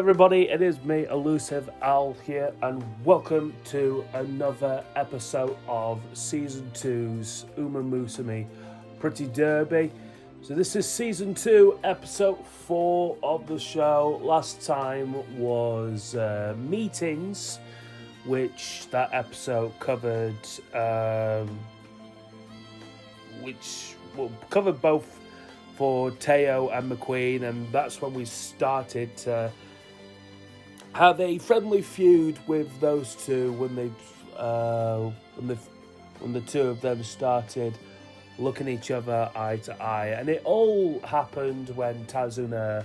everybody, it is me, ElusiveOwl here, and welcome to another episode of Season 2's Umamusume Pretty Derby. So this is Season 2, Episode 4 of the show. Last time was meetings, which that episode covered, covered both for Teo and McQueen, and that's when we started to have a friendly feud with those two when the two of them started looking each other eye to eye. And it all happened when Tazuna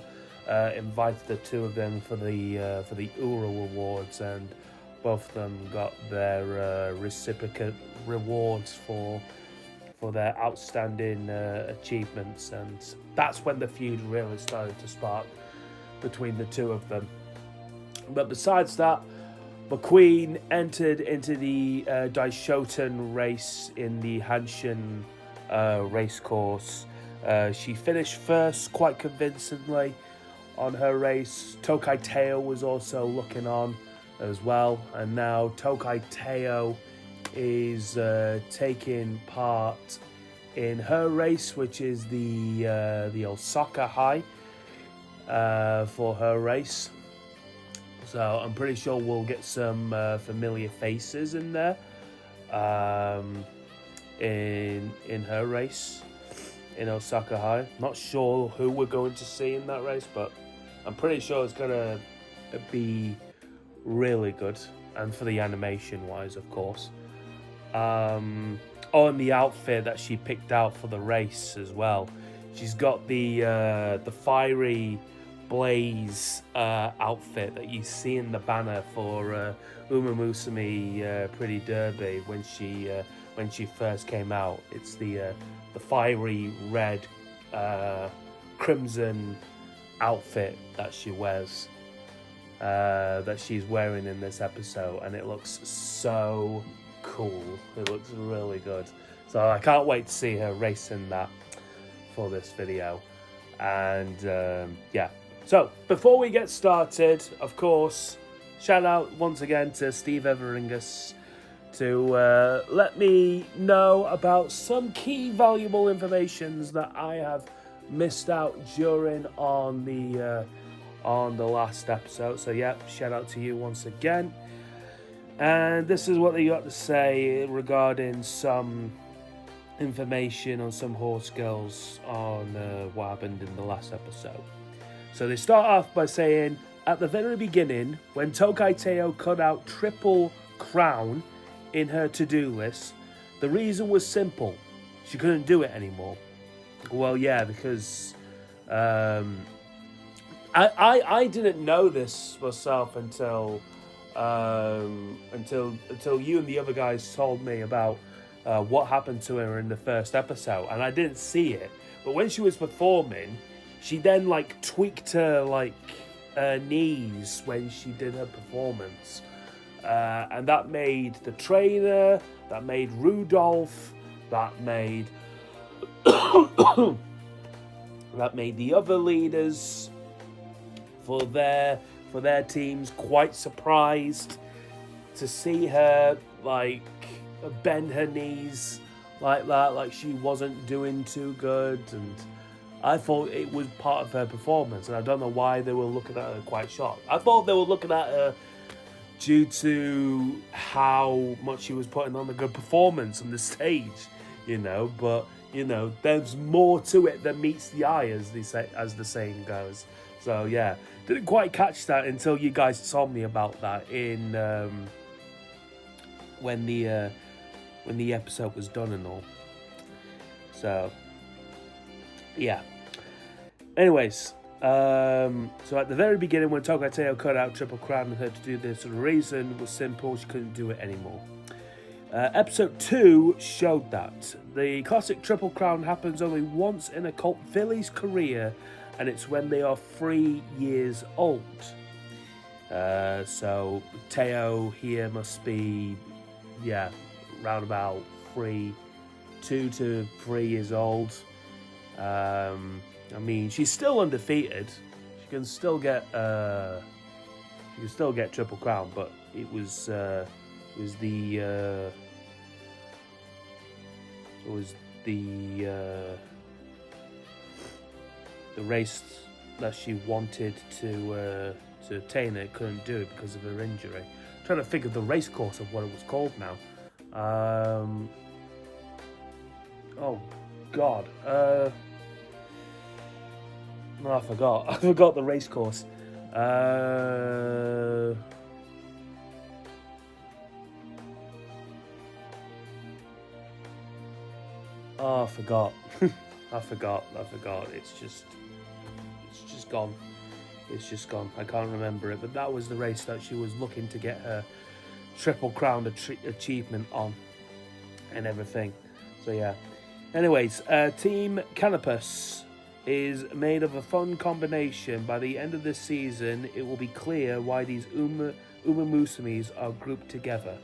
invited the two of them for the Ura Awards, and both of them got their reciprocate rewards for their outstanding achievements, and that's when the feud really started to spark between the two of them. But besides that, McQueen entered into the Daishoten race in the Hanshin race course. She finished first quite convincingly on her race. Tokai Teo was also looking on as well, and now Tokai Teo is taking part in her race, which is the Osaka High for her race. So I'm pretty sure we'll get some familiar faces in there in her race in Osaka High. Not sure who we're going to see in that race, but I'm pretty sure it's gonna be really good, and for the animation wise, of course. And the outfit that she picked out for the race as well. She's got the fiery blaze outfit that you see in the banner for Umamusume Pretty Derby when she first came out. It's the fiery red crimson outfit that she wears, that she's wearing in this episode, and it looks so cool. It looks really good, so I can't wait to see her racing that for this video. And yeah, so before we get started, of course, shout out once again to Steve Everingus to let me know about some key valuable informations that I have missed out during on the last episode. So yeah, shout out to you once again. And this is what they got to say regarding some information on some horse girls on what happened in the last episode. So they start off by saying, at the very beginning, when Tokai Teo cut out Triple Crown in her to-do list, the reason was simple. She couldn't do it anymore. Well, yeah, because I didn't know this myself until you and the other guys told me about what happened to her in the first episode, and I didn't see it. But when she was performing, she then tweaked her knees when she did her performance, and that made the trainer, that made Rudolph, that made that made the other leaders for their teams quite surprised to see her bend her knees like that, like she wasn't doing too good. And I thought it was part of her performance, and I don't know why they were looking at her quite shocked. I thought they were looking at her due to how much she was putting on a good performance on the stage, but there's more to it than meets the eye, as the saying goes. So yeah, didn't quite catch that until you guys told me about that in when the episode was done and all. So yeah. Anyways, so at the very beginning, when Tokai Teo cut out Triple Crown and her to do this, the reason was simple: she couldn't do it anymore. Episode 2 showed that the classic Triple Crown happens only once in a cult filly's career, and it's when they are 3 years old. So Teo here must be, round about 2 to 3 years old. I mean, she's still undefeated. She can still get You can still get Triple Crown, but it was the race that she wanted to attain. It couldn't do it because of her injury. I'm trying to figure the race course of what it was called now. Oh God. No, I forgot. I forgot the race course. Oh, I forgot. I forgot. It's just gone. It's just gone. I can't remember it. But that was the race that she was looking to get her Triple Crown achievement on and everything. So yeah. Anyways, Team Canopus is made of a fun combination. By the end of this season, it will be clear why these Umamusumes are grouped together.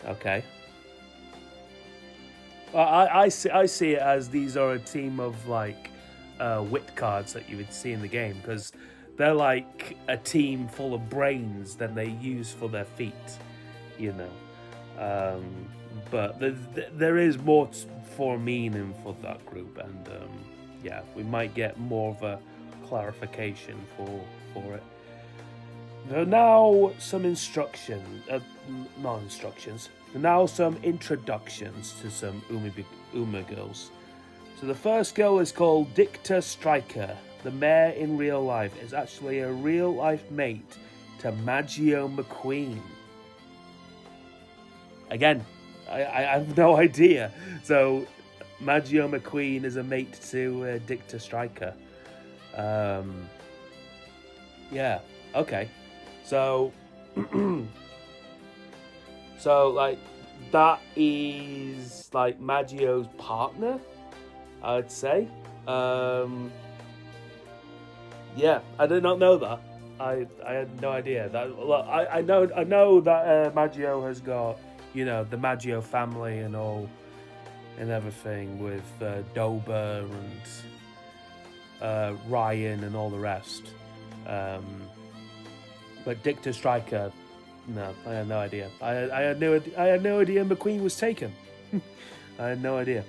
Okay. I see it as these are a team of like wit cards that you would see in the game, because they're like a team full of brains that they use for their feet, you know. But there is more for meaning for that group, and yeah, we might get more of a clarification for it. There are now some not instructions. There are now some introductions to some Uma girls. So the first girl is called Dicta Striker. The mayor in real life is actually a real life mate to Maggio McQueen. Again, I have no idea. So Maggio McQueen is a mate to Dicta Striker. Yeah, okay. So, so like that is like Maggio's partner, I'd say. Yeah, I did not know that. I had no idea that. I know that Maggio has got, you know, the Maggio family and all and everything with Dober and Ryan and all the rest. But Dicta Striker, no, I had no idea. I had no idea McQueen was taken. I had no idea.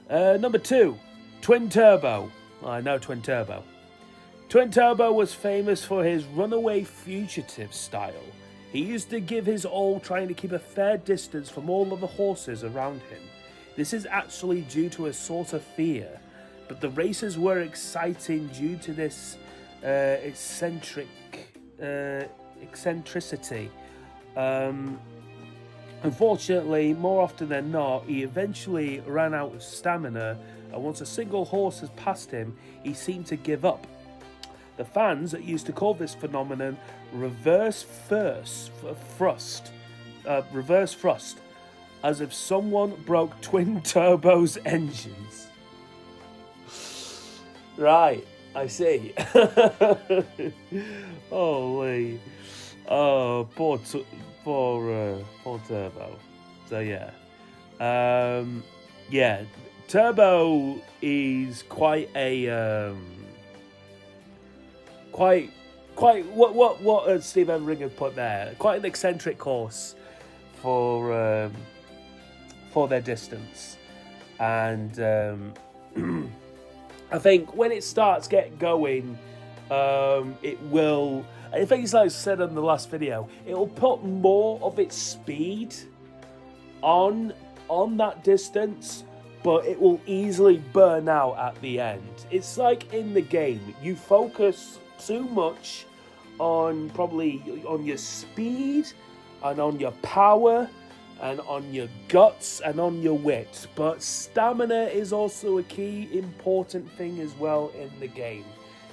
Number 2, Twin Turbo. I know Twin Turbo. Twin Turbo was famous for his runaway fugitive style. He used to give his all trying to keep a fair distance from all of the horses around him. This is actually due to a sort of fear, but the races were exciting due to this eccentricity. Unfortunately, more often than not, he eventually ran out of stamina, and once a single horse has passed him, he seemed to give up. The fans used to call this phenomenon reverse thrust, as if someone broke Twin Turbo's engines. Right, I see. Holy, oh, poor Turbo. So yeah, yeah, Turbo is quite a quite what Steve Everinger put there. Quite an eccentric horse for their distance, and I think when it starts getting going, it will. I think it's like I said in the last video, it will put more of its speed on that distance, but it will easily burn out at the end. It's like in the game, you focus too much on your speed and on your power and on your guts and on your wit, but stamina is also a key important thing as well in the game.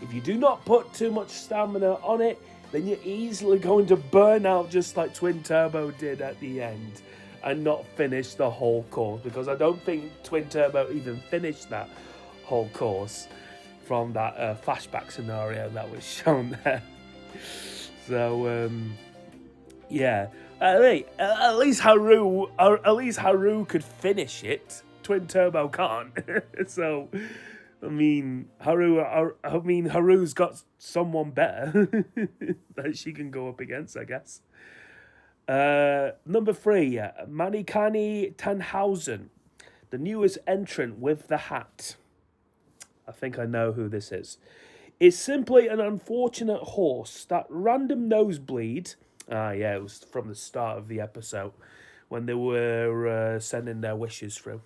If you do not put too much stamina on it, then you're easily going to burn out just like Twin Turbo did at the end and not finish the whole course, because I don't think Twin Turbo even finished that whole course from that flashback scenario that was shown there. So, yeah. At least Haru could finish it. Twin Turbo can't. So, Haru's got someone better that she can go up against, I guess. Number 3, Manikani Tannhausen, the newest entrant with the hat. I think I know who this is. It's simply an unfortunate horse. That random nosebleed. It was from the start of the episode when they were sending their wishes through.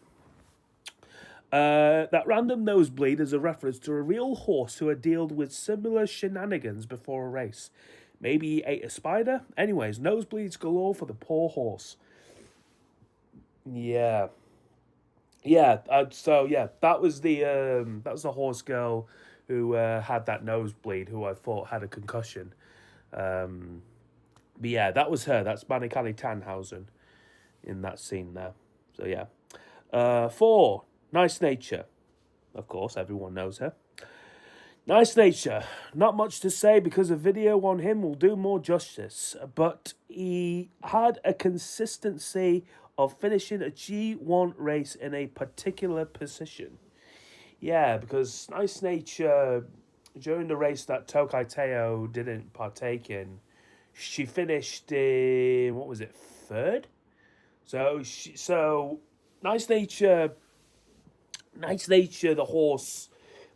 That random nosebleed is a reference to a real horse who had dealt with similar shenanigans before a race. Maybe he ate a spider? Anyways, nosebleeds galore for the poor horse. Yeah. That was the horse girl who had that nosebleed, who I thought had a concussion. But yeah, that was her. That's Manikani Tannhausen in that scene there. So yeah. 4, Nice Nature. Of course, everyone knows her. Nice Nature. Not much to say because a video on him will do more justice. But he had a consistency of finishing a G1 race in a particular position. Yeah, because Nice Nature, during the race that Tokai Teo didn't partake in, she finished in, what was it, 3rd? So Nice Nature, the horse,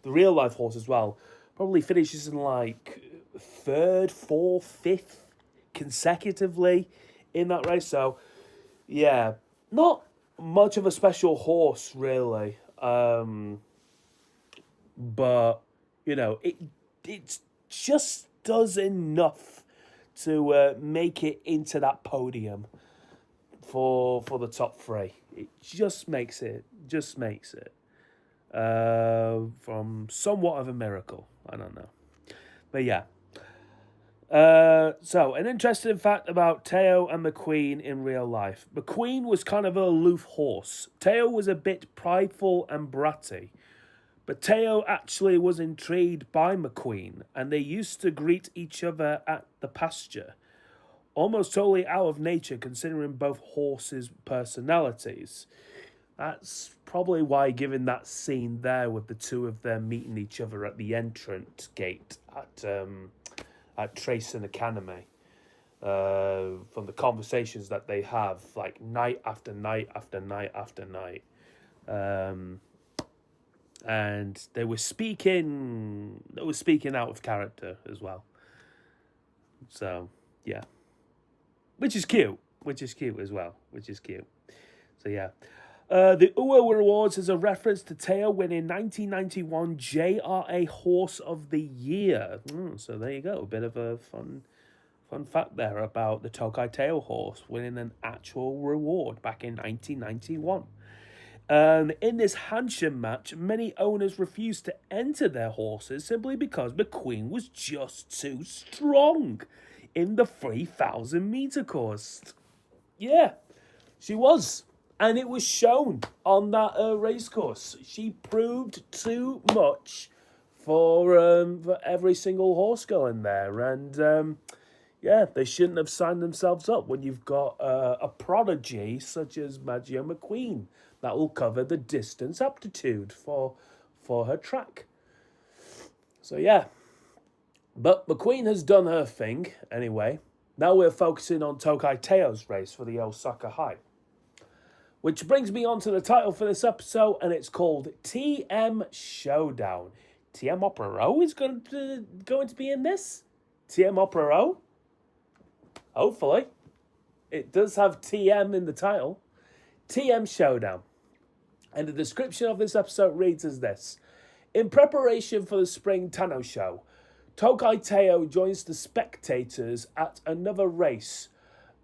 the real life horse as well, probably finishes in like 3rd, 4th, 5th consecutively in that race. So yeah, not much of a special horse really, but you know it just does enough to make it into that podium for the top 3. It just makes it. From somewhat of a miracle. I don't know. But yeah. So, an interesting fact about Teo and McQueen in real life. McQueen was kind of an aloof horse. Teo was a bit prideful and bratty. But Teo actually was intrigued by McQueen, and they used to greet each other at the pasture. Almost totally out of nature, considering both horses' personalities. That's probably why, given that scene there with the two of them meeting each other at the entrance gate at Trayson Academy, from the conversations that they have, like night after night after night after night, and they were speaking out of character as well. So yeah, which is cute as well. So yeah. The UA Awards is a reference to Teo winning 1991 JRA Horse of the Year. So there you go. A bit of a fun fact there about the Tokai Teo horse winning an actual reward back in 1991. In this Hanshin match, many owners refused to enter their horses simply because McQueen was just too strong in the 3,000 meter course. Yeah, she was. And it was shown on that race course. She proved too much for every single horse going there. And they shouldn't have signed themselves up when you've got a prodigy such as Maggio McQueen that will cover the distance aptitude for her track. So yeah. But McQueen has done her thing anyway. Now we're focusing on Tokai Teo's race for the Osaka High. Which brings me on to the title for this episode, and it's called TM Showdown. TM Opera is going to be in this? TM Opera? Hopefully. It does have TM in the title. TM Showdown. And the description of this episode reads as this. In preparation for the Spring Tano Show, Tokai Teo joins the spectators at another race,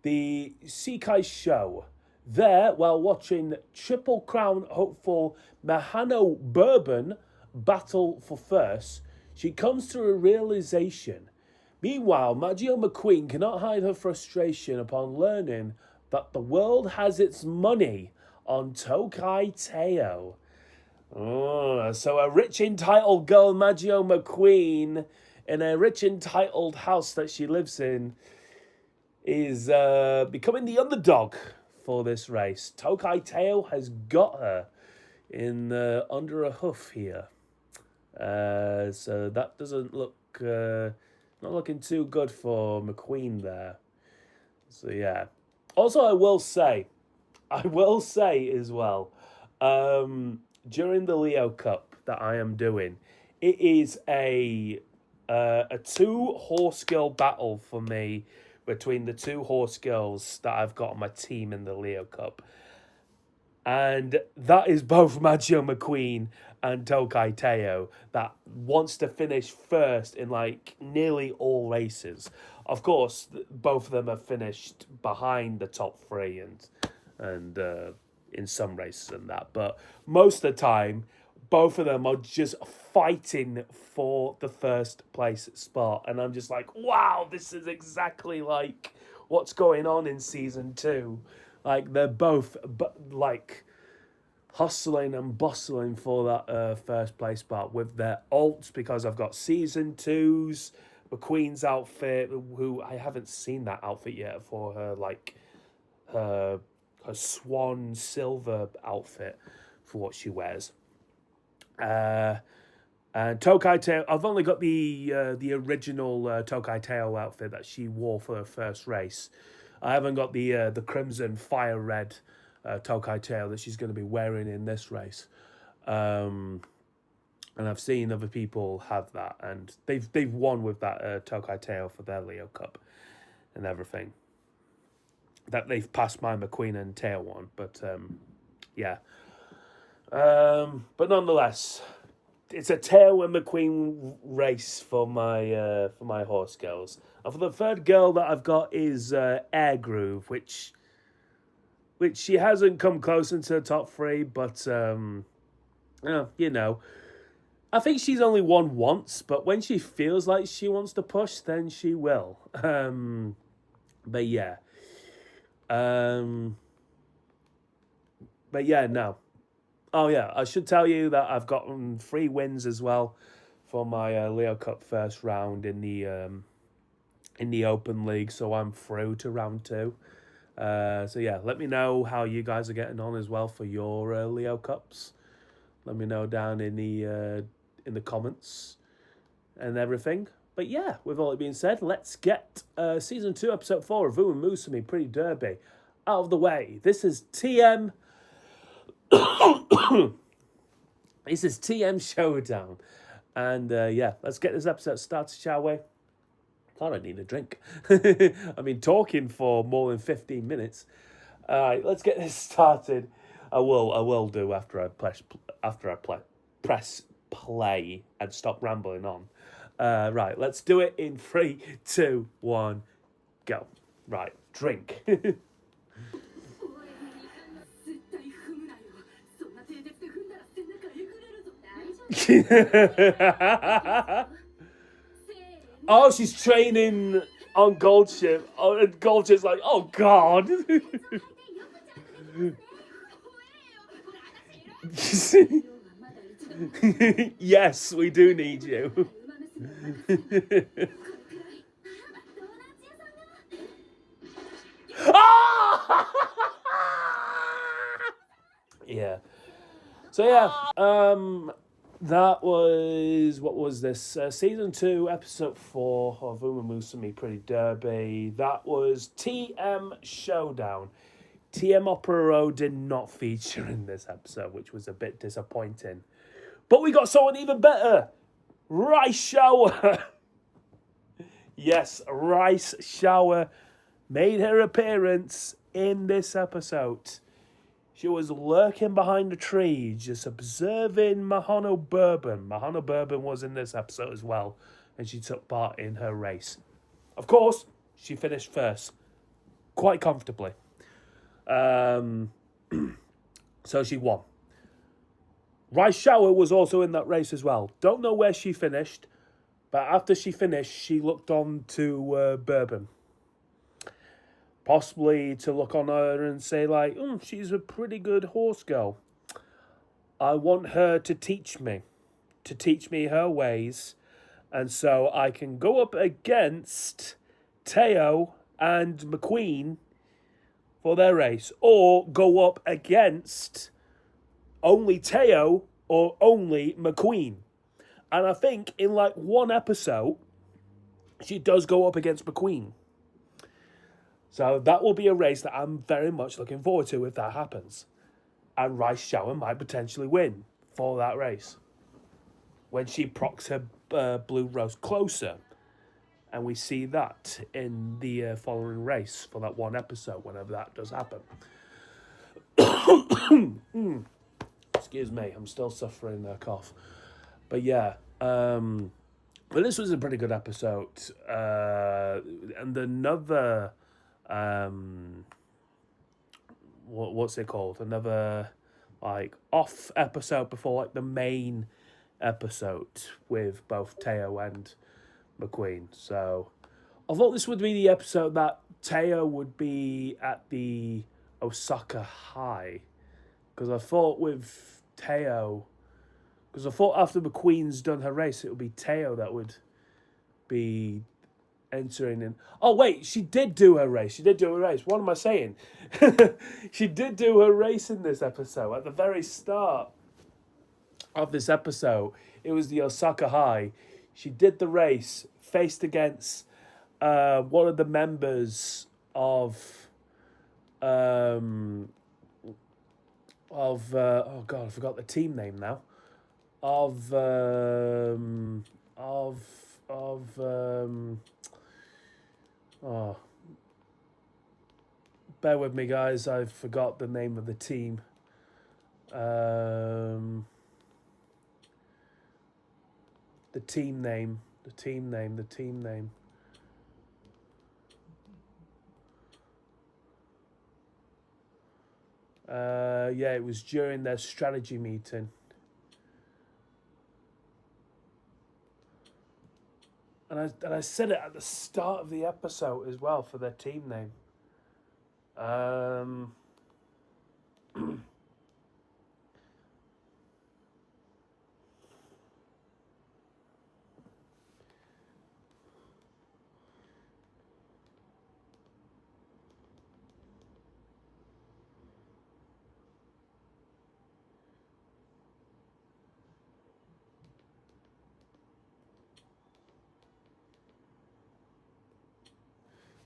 the Sekai Show. There, while watching Triple Crown hopeful Mahano Bourbon battle for first, she comes to a realization. Meanwhile, Maggio McQueen cannot hide her frustration upon learning that the world has its money on Tokai Teo. So a rich entitled girl, Maggio McQueen, in a rich entitled house that she lives in, is becoming the underdog for this race. Tokai Teo has got her in under a hoof here. So that doesn't look not looking too good for McQueen there. So yeah. Also, I will say as well, during the Leo Cup that I am doing, it is a 2 horse girl battle for me between the 2 horse girls that I've got on my team in the Leo Cup. And that is both Maggio McQueen and Tokai Teo that wants to finish first in like nearly all races. Of course, both of them have finished behind the top 3 and in some races and that. But most of the time, both of them are just fighting for the first place spot. And I'm just like, wow, this is exactly like what's going on in season 2. Like they're both like hustling and bustling for that first place spot with their alts, because I've got season 2's McQueen's outfit, who I haven't seen that outfit yet for her, like her swan silver outfit for what she wears. And Tokai Teo, I've only got the original Tokai Teo outfit that she wore for her first race. I haven't got the crimson fire red Tokai Teo that she's going to be wearing in this race. And I've seen other people have that, and they've won with that Tokai Teo for their Leo Cup and everything. That they've passed my McQueen and Teo one, but yeah. But nonetheless, it's a Teo and McQueen race for my horse girls. And for the third girl that I've got is Air Groove, which she hasn't come close into the top 3, but you know, I think she's only won once, but when she feels like she wants to push, then she will. But yeah. But yeah, no. Oh yeah, I should tell you that I've gotten 3 wins as well for my Leo Cup first round in the Open League, so I'm through to round 2. So yeah, let me know how you guys are getting on as well for your Leo Cups. Let me know down in the comments and everything. But yeah, with all it being said, let's get season 2, episode 4 of Umamusume Pretty Derby out of the way. This is TM. This is TM Showdown. And yeah, let's get this episode started, shall we? God, I need a drink. I've been talking for more than 15 minutes. All right, let's get this started. I will do after I press play and stop rambling on. Right, let's do it in 3, 2, 1, go. Right, drink. Oh, she's training on Goldship. Oh, and Goldship's like, oh God. Yes, we do need you. Yeah. So yeah, that was, what was this? Season 2, episode 4 of Umamusume Pretty Derby. That was TM Showdown. TM Opera did not feature in this episode, which was a bit disappointing. But we got someone even better. Rice Shower. Yes, Rice Shower made her appearance in this episode. She was lurking behind a tree, just observing Mahano Bourbon. Mahano Bourbon was in this episode as well, and she took part in her race. Of course, she finished first, quite comfortably. So she won. Rice Shower was also in that race as well. Don't know where she finished, but after she finished, she looked on to Bourbon. Possibly to look on her and say like, she's a pretty good horse girl. I want her to teach me her ways. And so I can go up against Teo and McQueen for their race. Or go up against only Teo or only McQueen. And I think in like one episode, she does go up against McQueen. So that will be a race that I'm very much looking forward to if that happens. And Rice Shower might potentially win for that race. When she procs her blue rose closer. And we see that in the following race for that one episode, whenever that does happen. Excuse me, I'm still suffering a cough. But yeah, but this was a pretty good episode. And another, what's it called? Another, like, off episode before, like, the main episode with both Teo and McQueen. So I thought this would be the episode that Teo would be at the Osaka High. Because I thought with Teo... Because I thought after McQueen's done her race, it would be Teo that would be entering in. Oh, wait, she did do her race. What am I saying? She did do her race in this episode. At the very start of this episode, it was the Osaka High. She did the race, faced against one of the members of oh God, I forgot the team name now. Oh, bear with me, guys. I forgot the name of the team. The team name. Yeah, it was during their strategy meeting. And I said it at the start of the episode as well for their team name.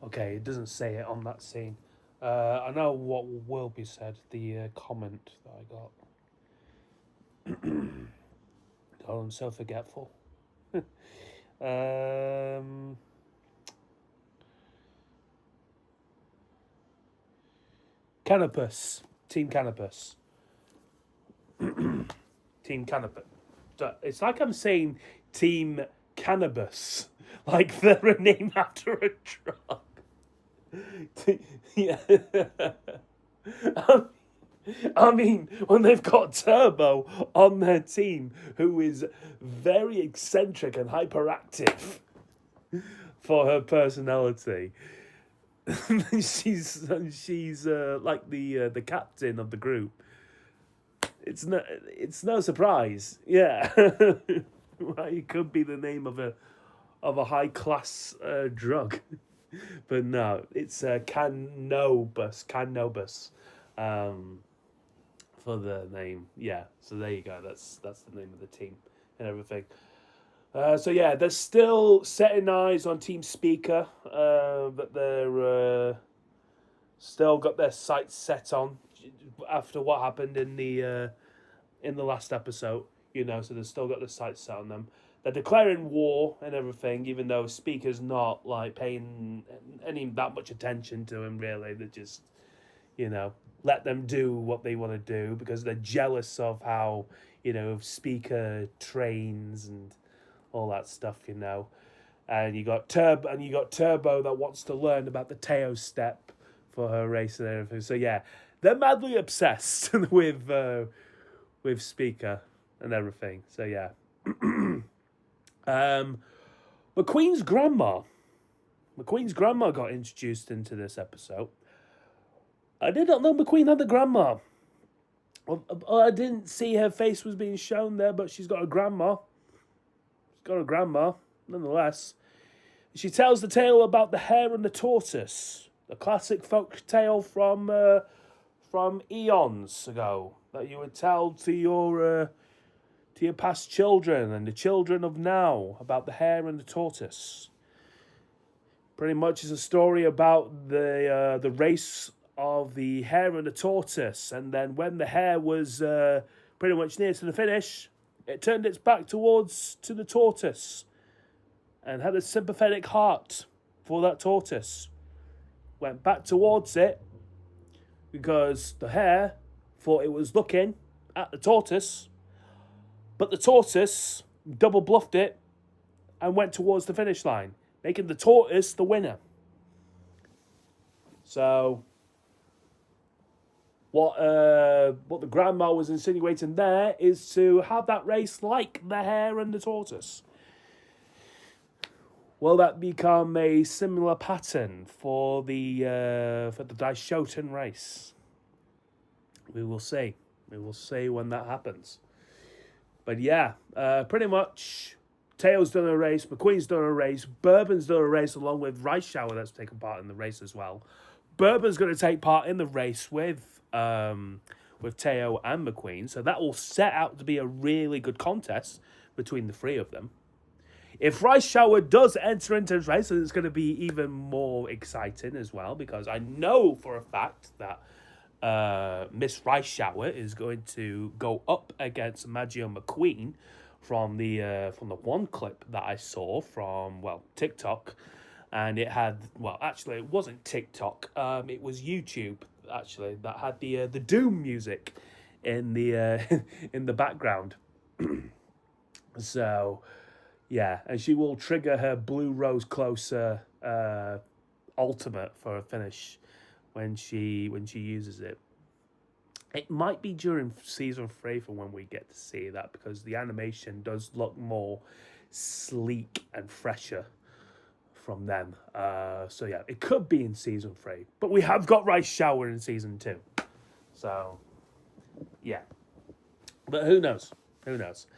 Okay, it doesn't say it on that scene. I know what will be said, the comment that I got. God, I'm so forgetful. Canopus. Team Canopus. Team Canopus. It's like I'm saying Team Cannabis. Like they're a name after a drug. Yeah. I mean, when they've got Turbo on their team, who is very eccentric and hyperactive for her personality, she's like the captain of the group. It's no surprise, yeah. Right, it could be the name of a high class drug. But no, it's Cannobus. For the name, yeah. So there you go. That's the name of the team and everything. So yeah, they're still setting eyes on Team Speaker, but they're still got their sights set on after what happened in the last episode. So they've still got the sights set on them. They're declaring war and everything, even though Speaker's not like paying any that much attention to him. Really, they just, let them do what they want to do because they're jealous of how Speaker trains and all that stuff. And you got Turbo that wants to learn about the Teo step for her race and everything. So yeah, they're madly obsessed with Speaker and everything. So yeah. McQueen's grandma got introduced into this episode. I did not know McQueen had a grandma. I didn't see her face was being shown there, but she's got a grandma. Nonetheless. She tells the tale about the hare and the tortoise, the classic folk tale from eons ago that you would tell to your to your past children and the children of now about the hare and the tortoise. Pretty much is a story about the race of the hare and the tortoise, and then when the hare was pretty much near to the finish, it turned its back to the tortoise and had a sympathetic heart for that tortoise. Went back towards it because the hare thought it was looking at the tortoise, but the tortoise double bluffed it and went towards the finish line, making the tortoise the winner. So what the grandma was insinuating there is to have that race like the hare and the tortoise. Will that become a similar pattern for the Showdown race? We will see. We will see when that happens. But yeah, pretty much Teo's done a race, McQueen's done a race, Bourbon's done a race along with Rice Shower that's taken part in the race as well. Bourbon's going to take part in the race with Teo and McQueen, so that will set out to be a really good contest between the three of them. If Rice Shower does enter into this race, it's going to be even more exciting as well, because I know for a fact that Miss Rice Shower is going to go up against Maggio McQueen from the one clip that I saw from TikTok, and it had actually it wasn't TikTok, it was YouTube actually that had the Doom music in the in the background. So yeah, and she will trigger her Blue Rose Closer ultimate for a finish when she uses it. It might be during season 3 for when we get to see that, because the animation does look more sleek and fresher from them. So yeah, it could be in season 3, but we have got Rice Shower in season 2. So yeah, but who knows? Who knows?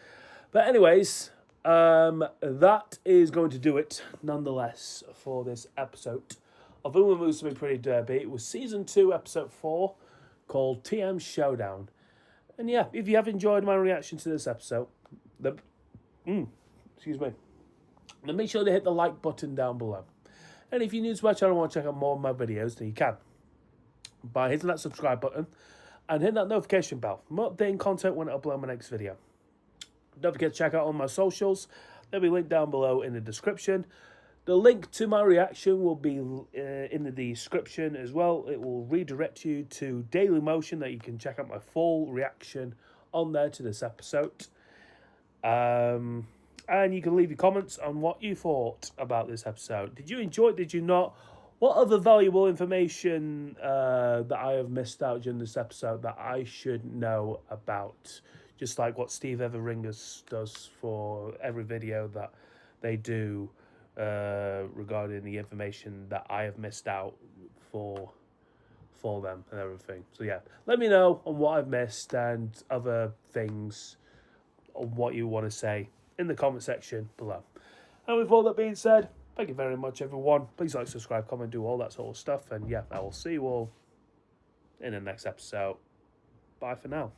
But anyways, that is going to do it nonetheless for this episode of Umamusume Pretty Derby. It was season 2, episode 4, called TM Showdown. And yeah, if you have enjoyed my reaction to this episode, then make sure to hit the like button down below. And if you're new to my channel and want to check out more of my videos, then you can by hitting that subscribe button and hitting that notification bell. I'm updating content when I upload my next video. Don't forget to check out all my socials. They'll be linked down below in the description. The link to my reaction will be in the description as well. It will redirect you to Dailymotion, that you can check out my full reaction on there to this episode. And you can leave your comments on what you thought about this episode. Did you enjoy it? Did you not? What other valuable information that I have missed out during this episode that I should know about? Just like what Steve Everringers does for every video that they do regarding the information that I have missed out for them and everything. So yeah, let me know on what I've missed and other things, on what you want to say in the comment section below. And with all that being said, thank you very much, everyone. Please like, subscribe, comment, do all that sort of stuff. And yeah, I will see you all in the next episode. Bye for now.